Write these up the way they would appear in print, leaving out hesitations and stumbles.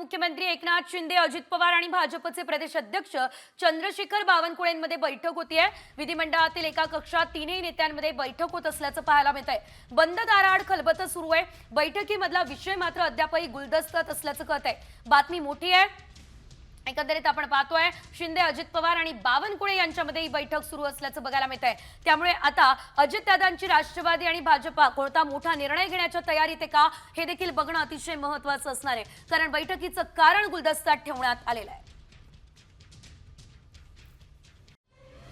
उपमुख्यमंत्री एकनाथ शिंदे, अजित पवार आणि भाजपचे प्रदेश अध्यक्ष चंद्रशेखर बावनकुळेंमध्ये बैठक होतीये। विधिमंडळातील एका कक्षात तीनही नेत्यांमध्ये बैठक होत असल्याचं पाहायला मिळतंय। बंद दाराआड खलबतं सुरू आहे। बैठकीमधला विषय मात्र अद्यापही गुलदस्त्यात असल्याचं कळतंय। बातमी मोठी आहे। एकंदरीत आपण पाहतोय शिंदे, अजित पवार आणि बावनकुळे यांच्यामध्ये ही बैठक सुरू असल्याचं बघायला मिळतंय। त्यामुळे आता अजितदादांची राष्ट्रवादी आणि भाजपा कोणता मोठा निर्णय घेण्याच्या तयारीत आहे का हे देखील बघणं अतिशय महत्त्वाचं असणार आहे, कारण बैठकीचं कारण गुलदस्त्यात ठेवण्यात आलेलं आहे।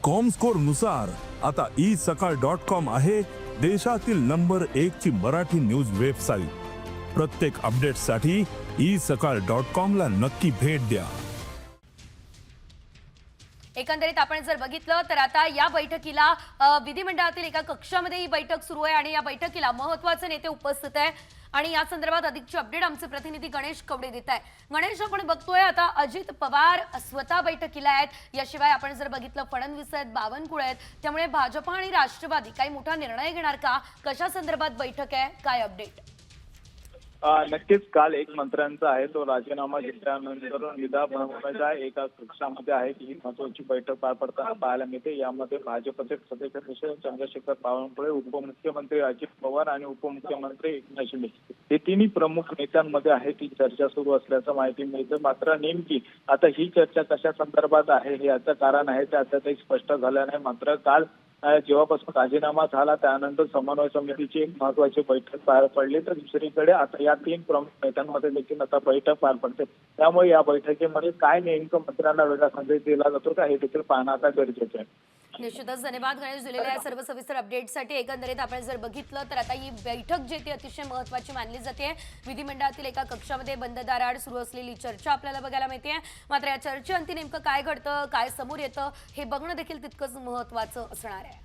कॉमस्कोर नुसार आता isakal.com आहे देशातील नंबर 1 ची मराठी न्यूज वेबसाईट। प्रत्येक अपडेटसाठी isakal.com ला नक्की भेट द्या। एकंदरीत आपण जर बघितलं तर आता या बैठकीला विधिमंडळातील एका कक्षामध्ये ही बैठक सुरू आहे आणि या बैठकीला महत्त्वाचे नेते उपस्थित आहे आणि या संदर्भात अधिकची अपडेट आमचे प्रतिनिधी गणेश कवडे देत आहे। गणेश, आपण बघतोय आता अजित पवार स्वतः बैठकीला आहेत, याशिवाय आपण जर बघितलं फडणवीस आहेत, बावनकुळे आहेत, त्यामुळे भाजपा आणि राष्ट्रवादी काही मोठा निर्णय घेणार का? कशा संदर्भात बैठक आहे, काय अपडेट? नक्कीच काल एक मंत्र्यांचा आहे तो राजीनामा घेतल्यानंतर विधानभवनाच्या एका कक्षामध्ये आहे ही महत्वाची बैठक पार पडताना पाहायला मिळते। यामध्ये भाजपचे सदस्य चंद्रशेखर बावनकुळे, उपमुख्यमंत्री अजित पवार आणि उपमुख्यमंत्री एकनाथ शिंदे हे तिन्ही प्रमुख नेत्यांमध्ये आहे ती चर्चा सुरू असल्याचं माहिती मिळते। मात्र नेमकी आता ही चर्चा कशा संदर्भात आहे हे याचं कारण आहे ते आता काही स्पष्ट झालं नाही। मात्र काल जेव्हापासून राजीनामा झाला त्यानंतर समन्वय समितीची एक महत्वाची बैठक पार पडली, तर दुसरीकडे आता या तीन प्रमुख नेत्यांमध्ये देखील आता बैठक पार पडते। त्यामुळे या बैठकीमध्ये काय नेमकं मंत्र्यांना वेगळा संदेश दिला जातो का हे देखील पाहणं आता गरजेचं आहे। निश्चितच धन्यवाद गणेश दिलेल्या सर्व सविस्तर अपडेटसाठी। एकंदरीत आपण जर बघितलं तर आता ही बैठक जी ती अतिशय महत्त्वाची मानली जाते। विधिमंडळातील एका कक्षामध्ये बंद दाराआड सुरू असलेली चर्चा आपल्याला बघायला मिळते। मात्र या चर्चेअंती नेमकं काय घडतं, काय समोर येतं हे बघणं देखील तितकंच महत्त्वाचं असणार आहे।